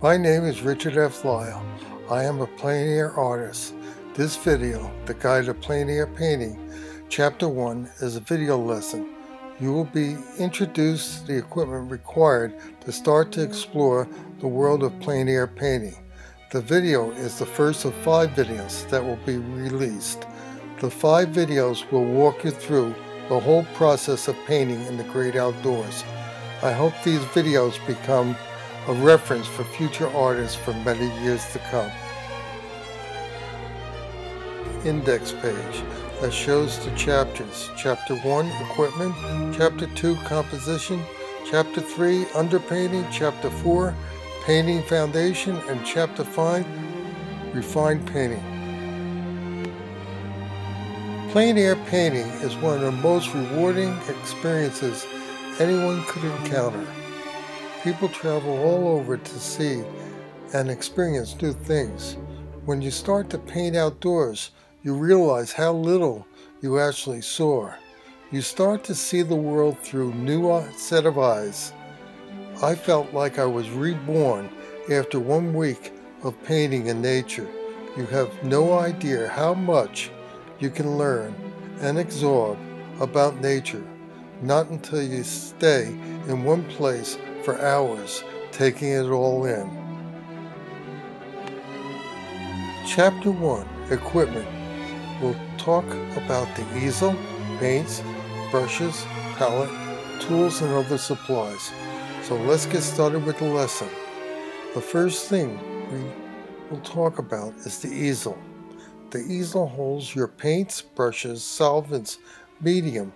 My name is Richard F. Lyle. I am a plein air artist. This video, The Guide to Plein Air Painting, Chapter 1, is a video lesson. You will be introduced to the equipment required to start to explore the world of plein air painting. The video is the first of 5 videos that will be released. The 5 videos will walk you through the whole process of painting in the great outdoors. I hope these videos become a reference for future artists for many years to come. Index page that shows the chapters. Chapter 1, Equipment. Chapter 2, Composition. Chapter 3, Underpainting. Chapter 4, Painting Foundation. And Chapter 5, Refined Painting. Plein air painting is one of the most rewarding experiences anyone could encounter. People travel all over to see and experience new things. When you start to paint outdoors, you realize how little you actually saw. You start to see the world through a new set of eyes. I felt like I was reborn after 1 week of painting in nature. You have no idea how much you can learn and absorb about nature, not until you stay in one place for hours, taking it all in. Chapter 1, Equipment. We'll talk about the easel, paints, brushes, palette, tools, and other supplies. So let's get started with the lesson. The first thing we will talk about is the easel. The easel holds your paints, brushes, solvents, medium,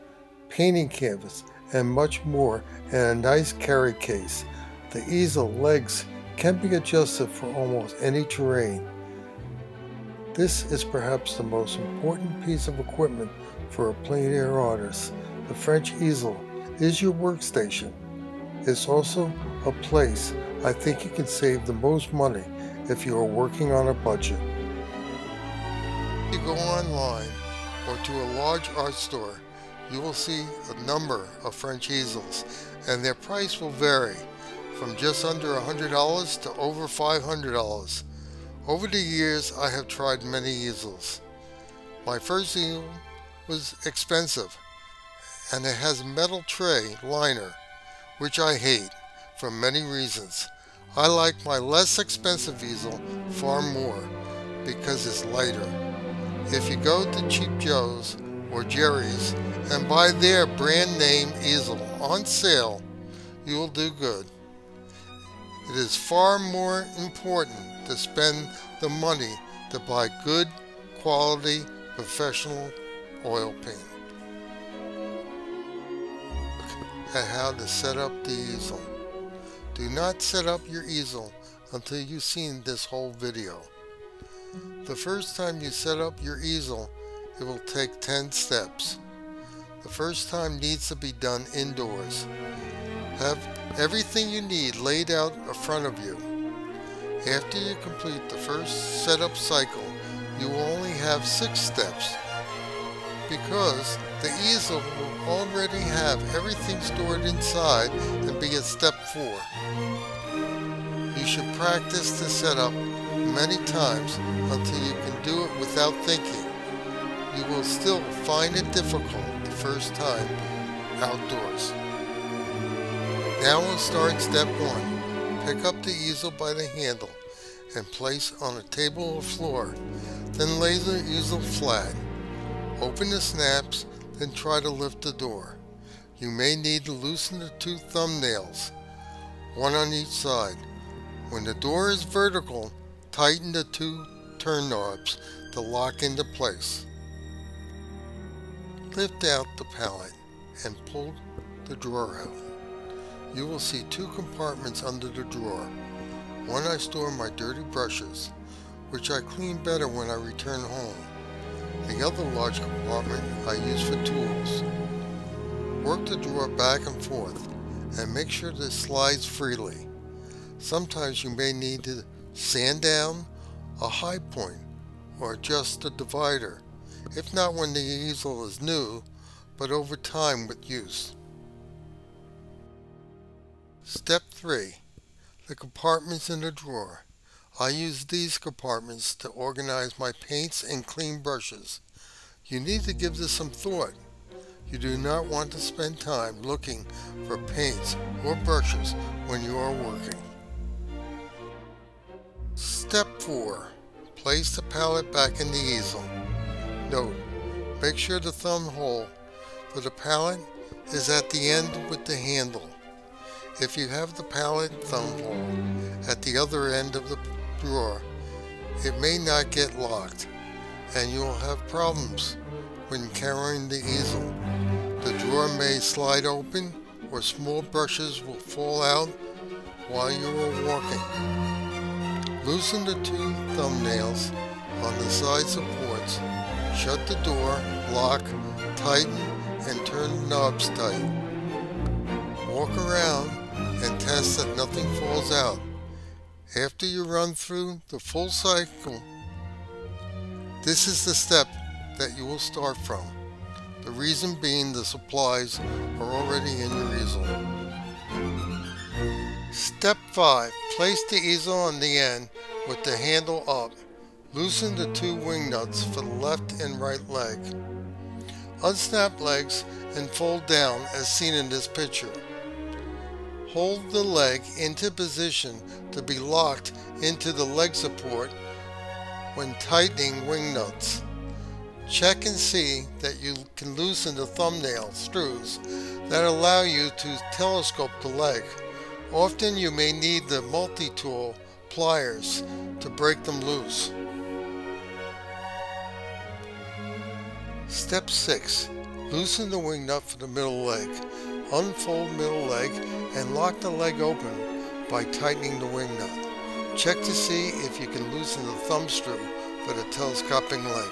painting canvas, and much more in a nice carry case. The easel legs can be adjusted for almost any terrain. This is perhaps the most important piece of equipment for a plein air artist. The French easel is your workstation. It's also a place I think you can save the most money if you are working on a budget. If you go online or to a large art store, you will see a number of French easels, and their price will vary from just under $100 to over $500. Over the years, I have tried many easels. My first easel was expensive, and it has a metal tray liner, which I hate for many reasons. I like my less expensive easel far more because it's lighter. If you go to Cheap Joe's or Jerry's and buy their brand name easel on sale, you will do good. It is far more important to spend the money to buy good quality professional oil paint. Look at how to set up the easel. Do not set up your easel until you've seen this whole video. The first time you set up your easel, it will take 10 steps. The first time needs to be done indoors. Have everything you need laid out in front of you. After you complete the first setup cycle, you will only have 6 steps because the easel will already have everything stored inside and be at step 4. You should practice the setup many times until you can do it without thinking. You will still find it difficult the first time outdoors. Now we'll start step 1. Pick up the easel by the handle and place on a table or floor. Then lay the easel flat. Open the snaps, then try to lift the door. You may need to loosen the 2 thumbnails, one on each side. When the door is vertical, tighten the 2 turn knobs to lock into place. Lift out the palette and pull the drawer out. You will see 2 compartments under the drawer. One I store my dirty brushes, which I clean better when I return home. The other large compartment I use for tools. Work the drawer back and forth and make sure that it slides freely. Sometimes you may need to sand down a high point or adjust the divider, if not when the easel is new, but over time with use. Step 3. The compartments in the drawer. I use these compartments to organize my paints and clean brushes. You need to give this some thought. You do not want to spend time looking for paints or brushes when you are working. Step 4. Place the palette back in the easel. Note, make sure the thumb hole for the palette is at the end with the handle. If you have the palette thumb hole at the other end of the drawer, it may not get locked, and you will have problems when carrying the easel. The drawer may slide open, or small brushes will fall out while you are walking. Loosen the 2 thumbnails on the side supports. Shut the door, lock, tighten, and turn the knobs tight. Walk around and test that nothing falls out. After you run through the full cycle, this is the step that you will start from. The reason being the supplies are already in your easel. Step 5. Place the easel on the end with the handle up. Loosen the 2 wing nuts for the left and right leg. Unsnap legs and fold down as seen in this picture. Hold the leg into position to be locked into the leg support when tightening wing nuts. Check and see that you can loosen the thumbnail screws that allow you to telescope the leg. Often you may need the multi-tool pliers to break them loose. Step 6. Loosen the wing nut for the middle leg. Unfold middle leg and lock the leg open by tightening the wing nut. Check to see if you can loosen the thumb screw for the telescoping leg.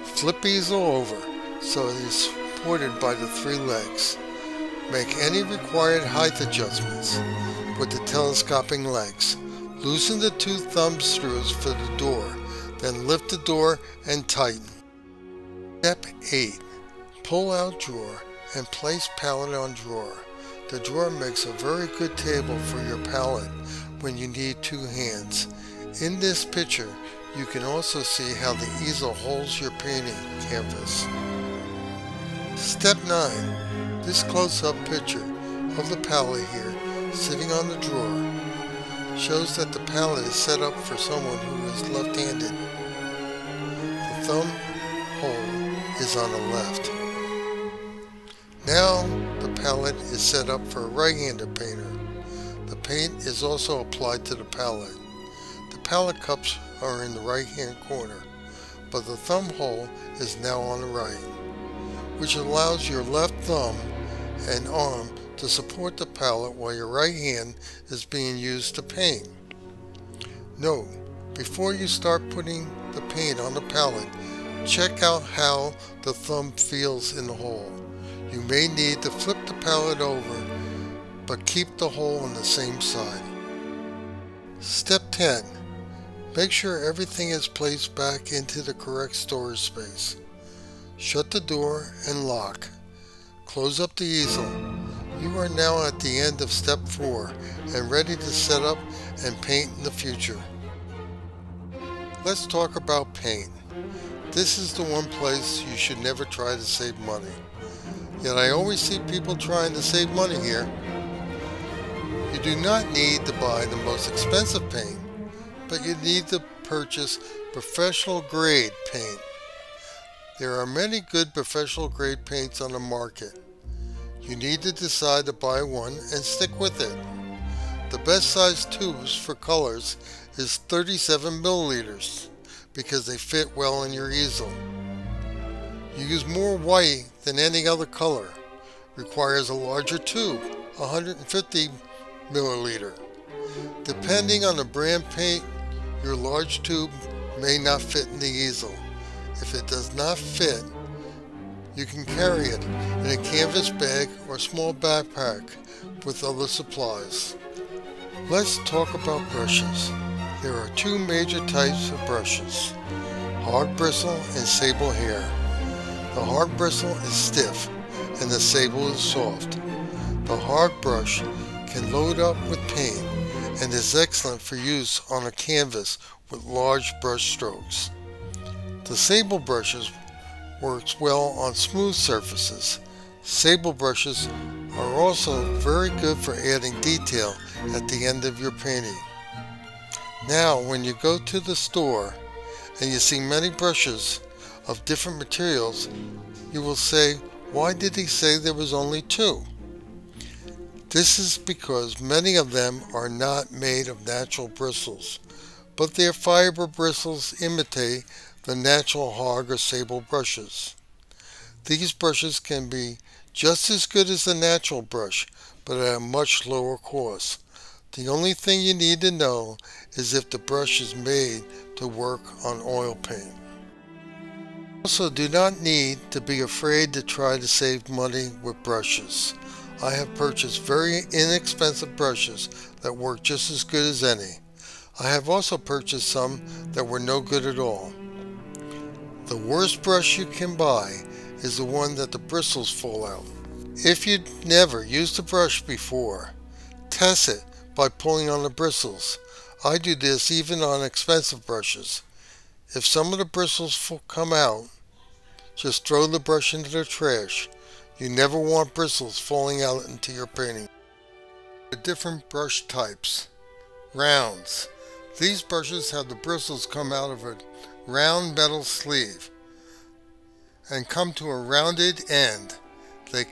Flip easel over so it is supported by the 3 legs. Make any required height adjustments with the telescoping legs. Loosen the 2 thumb screws for the door, then lift the door and tighten. Step 8. Pull out drawer and place palette on drawer. The drawer makes a very good table for your palette when you need 2 hands. In this picture, you can also see how the easel holds your painting canvas. Step 9. This close-up picture of the palette here, sitting on the drawer, shows that the palette is set up for someone who is left-handed. The thumb hole is on the left. Now the palette is set up for a right-handed painter. The paint is also applied to the palette. The palette cups are in the right-hand corner, but the thumb hole is now on the right, which allows your left thumb and arm to support the palette while your right hand is being used to paint. Note, before you start putting the paint on the palette, check out how the thumb feels in the hole. You may need to flip the palette over, but keep the hole on the same side. Step 10. Make sure everything is placed back into the correct storage space. Shut the door and lock. Close up the easel. You are now at the end of step 4 and ready to set up and paint in the future. Let's talk about paint. This is the one place you should never try to save money. Yet I always see people trying to save money here. You do not need to buy the most expensive paint, but you need to purchase professional grade paint. There are many good professional grade paints on the market. You need to decide to buy one and stick with it. The best size tubes for colors is 37 milliliters because they fit well in your easel. You use more white than any other color. Requires a larger tube, 150 milliliter. Depending on the brand paint, your large tube may not fit in the easel. If it does not fit, you can carry it in a canvas bag or small backpack with other supplies. Let's talk about brushes. There are 2 major types of brushes, hard bristle and sable hair. The hard bristle is stiff and the sable is soft. The hard brush can load up with paint and is excellent for use on a canvas with large brush strokes. The sable brushes works well on smooth surfaces. Sable brushes are also very good for adding detail at the end of your painting. Now, when you go to the store and you see many brushes of different materials, you will say, why did he say there was only 2? This is because many of them are not made of natural bristles, but their fiber bristles imitate the natural hog or sable brushes. These brushes can be just as good as the natural brush, but at a much lower cost. The only thing you need to know is if the brush is made to work on oil paint. Also, do not need to be afraid to try to save money with brushes. I have purchased very inexpensive brushes that work just as good as any. I have also purchased some that were no good at all. The worst brush you can buy is the one that the bristles fall out. If you've never used a brush before, test it by pulling on the bristles. I do this even on expensive brushes. If some of the bristles come out, just throw the brush into the trash. You never want bristles falling out into your painting. The different brush types. Rounds. These brushes have the bristles come out of a round metal sleeve and come to a rounded end. They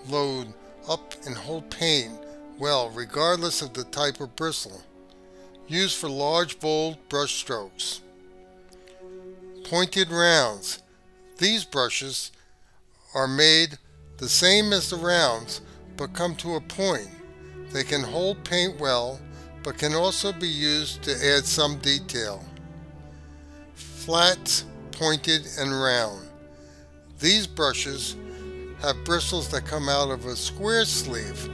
load up and hold paint well regardless of the type of bristle. Used for large, bold brush strokes. Pointed rounds. These brushes are made the same as the rounds but come to a point. They can hold paint well but can also be used to add some detail. Flats, pointed, and round. These brushes have bristles that come out of a square sleeve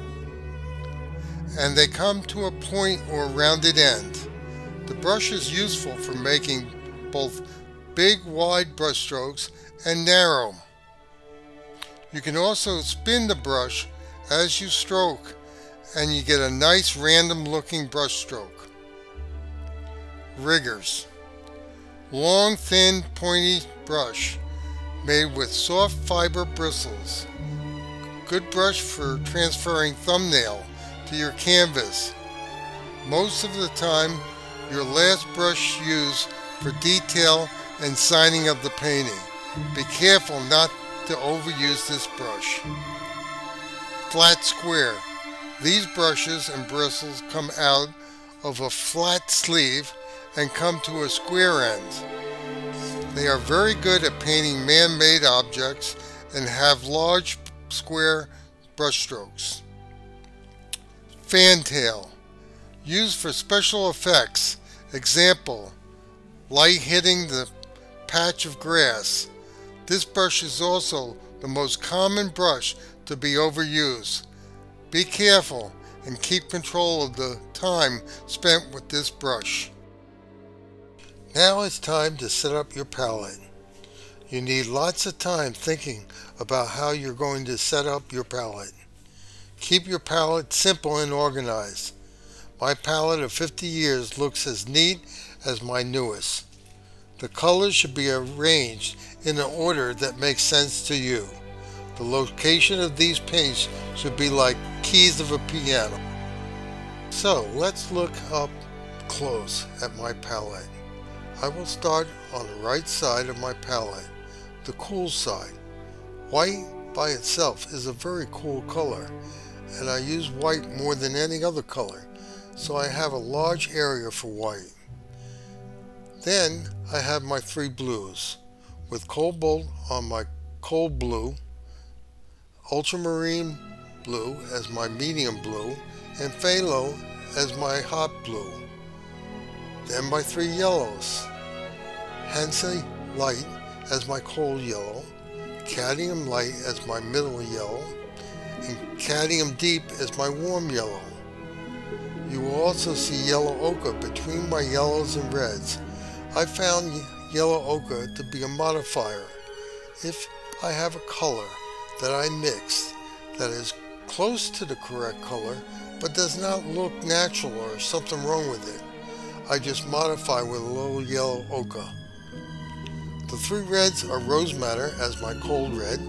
and they come to a point or rounded end. The brush is useful for making both big wide brush strokes and narrow. You can also spin the brush as you stroke and you get a nice random looking brush stroke. Riggers. Long, thin, pointy brush made with soft fiber bristles. Good brush for transferring thumbnail to your canvas. Most of the time, your last brush used for detail and signing of the painting. Be careful not to overuse this brush. Flat square. These brushes and bristles come out of a flat sleeve and come to a square end. They are very good at painting man-made objects and have large square brush strokes. Fantail. Used for special effects. Example, light hitting the patch of grass. This brush is also the most common brush to be overused. Be careful and keep control of the time spent with this brush. Now it's time to set up your palette. You need lots of time thinking about how you're going to set up your palette. Keep your palette simple and organized. My palette of 50 years looks as neat as my newest. The colors should be arranged in an order that makes sense to you. The location of these paints should be like keys of a piano. So let's look up close at my palette. I will start on the right side of my palette, the cool side. White by itself is a very cool color, and I use white more than any other color, so I have a large area for white. Then I have my 3 blues, with Cobalt on my cold blue, Ultramarine blue as my medium blue, and Phthalo as my hot blue. Then my 3 yellows, Hansa Light as my cold yellow, Cadmium Light as my middle yellow, and Cadmium Deep as my warm yellow. You will also see yellow ochre between my yellows and reds. I found yellow ochre to be a modifier. If I have a color that I mixed that is close to the correct color, but does not look natural or something wrong with it. I just modify with a little yellow ochre. The three reds are Rose Madder as my cold red,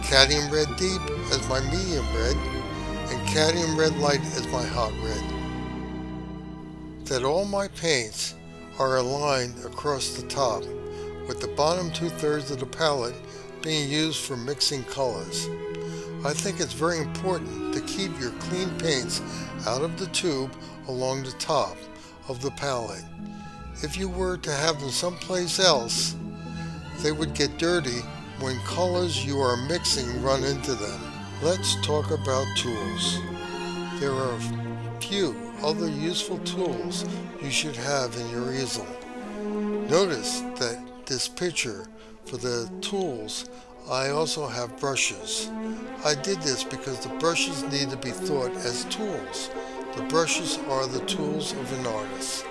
Cadmium Red Deep as my medium red, and Cadmium Red Light as my hot red. That all my paints are aligned across the top, with the bottom 2/3 of the palette being used for mixing colors. I think it's very important to keep your clean paints out of the tube along the top of the palette. If you were to have them someplace else, they would get dirty when colors you are mixing run into them. Let's talk about tools. There are a few other useful tools you should have in your easel. Notice that this picture for the tools, I also have brushes. I did this because the brushes need to be thought as tools. The brushes are the tools of an artist.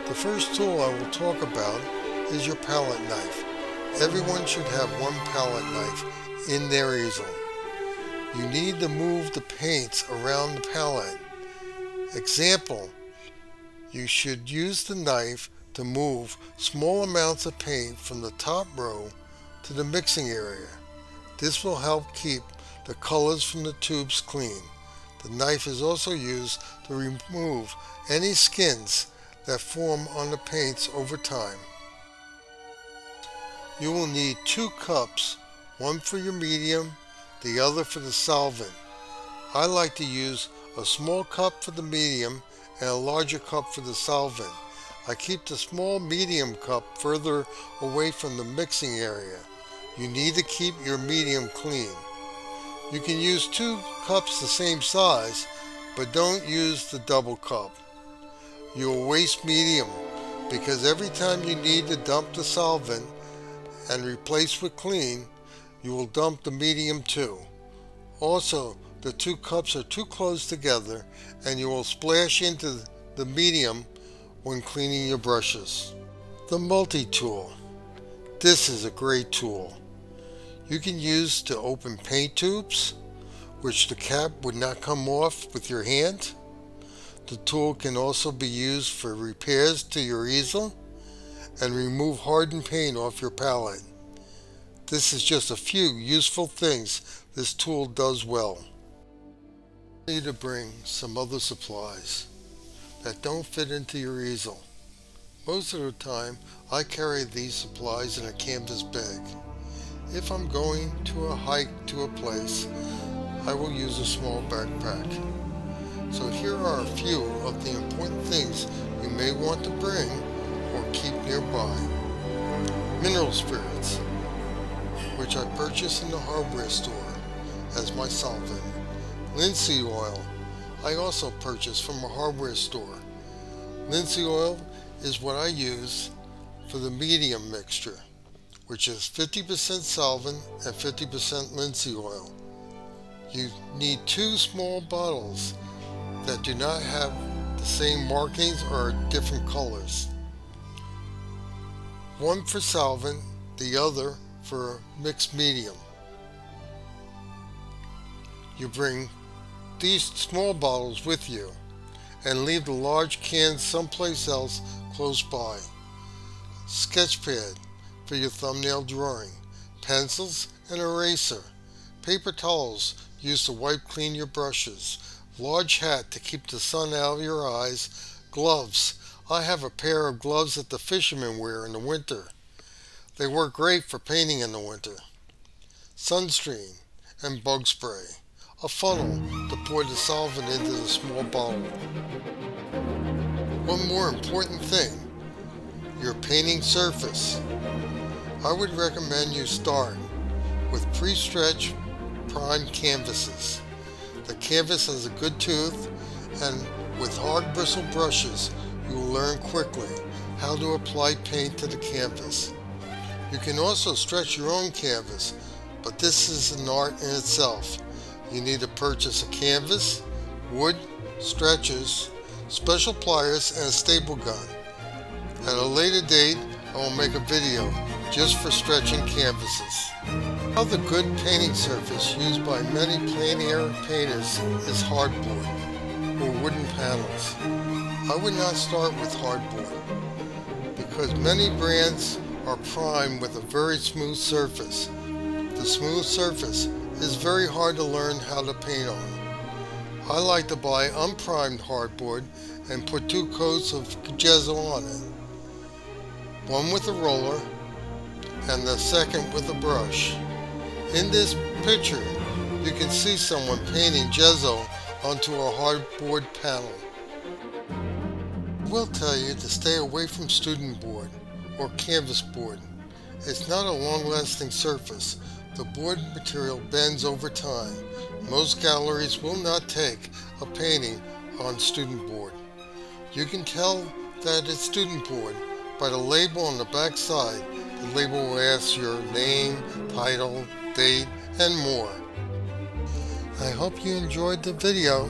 The first tool I will talk about is your palette knife. Everyone should have one palette knife in their easel. You need to move the paints around the palette. Example, you should use the knife to move small amounts of paint from the top row to the mixing area. This will help keep the colors from the tubes clean. The knife is also used to remove any skins that form on the paints over time. You will need 2 cups, one for your medium, the other for the solvent. I like to use a small cup for the medium and a larger cup for the solvent. I keep the small medium cup further away from the mixing area. You need to keep your medium clean. You can use 2 cups the same size, but don't use the double cup. You will waste medium because every time you need to dump the solvent and replace with clean, you will dump the medium too. Also, the 2 cups are too close together and you will splash into the medium when cleaning your brushes. The multi-tool. This is a great tool. You can use to open paint tubes, which the cap would not come off with your hand. The tool can also be used for repairs to your easel and remove hardened paint off your palette. This is just a few useful things this tool does well. You need to bring some other supplies that don't fit into your easel. Most of the time I carry these supplies in a canvas bag. If I'm going to a hike to a place, I will use a small backpack. So here are a few of the important things you may want to bring or keep nearby. Mineral spirits, which I purchase in the hardware store as my solvent. Linseed oil, I also purchase from a hardware store. Linseed oil is what I use for the medium mixture, which is 50% solvent and 50% linseed oil. You need 2 small bottles that do not have the same markings or different colors. One for solvent, the other for mixed medium. You bring these small bottles with you and leave the large cans someplace else close by. Sketch pad for your thumbnail drawing, pencils and eraser, paper towels used to wipe clean your brushes, large hat to keep the sun out of your eyes, gloves. I have a pair of gloves that the fishermen wear in the winter. They work great for painting in the winter. Sunscreen and bug spray. A funnel to pour the solvent into the small bottle. One more important thing, your painting surface. I would recommend you start with pre-stretched primed canvases. The canvas has a good tooth, and with hard bristle brushes you will learn quickly how to apply paint to the canvas. You can also stretch your own canvas, but this is an art in itself. You need to purchase a canvas, wood, stretchers, special pliers, and a staple gun. At a later date, I will make a video just for stretching canvases. Another good painting surface used by many plein air painters is hardboard or wooden panels. I would not start with hardboard because many brands are primed with a very smooth surface. The smooth surface is very hard to learn how to paint on. I like to buy unprimed hardboard and put 2 coats of gesso on it, one with a roller and the second with a brush. In this picture, you can see someone painting gesso onto a hardboard panel. I will tell you to stay away from student board or canvas board. It's not a long-lasting surface. The board material bends over time. Most galleries will not take a painting on student board. You can tell that it's student board by the label on the back side. The label will ask your name, title, date, and more. I hope you enjoyed the video.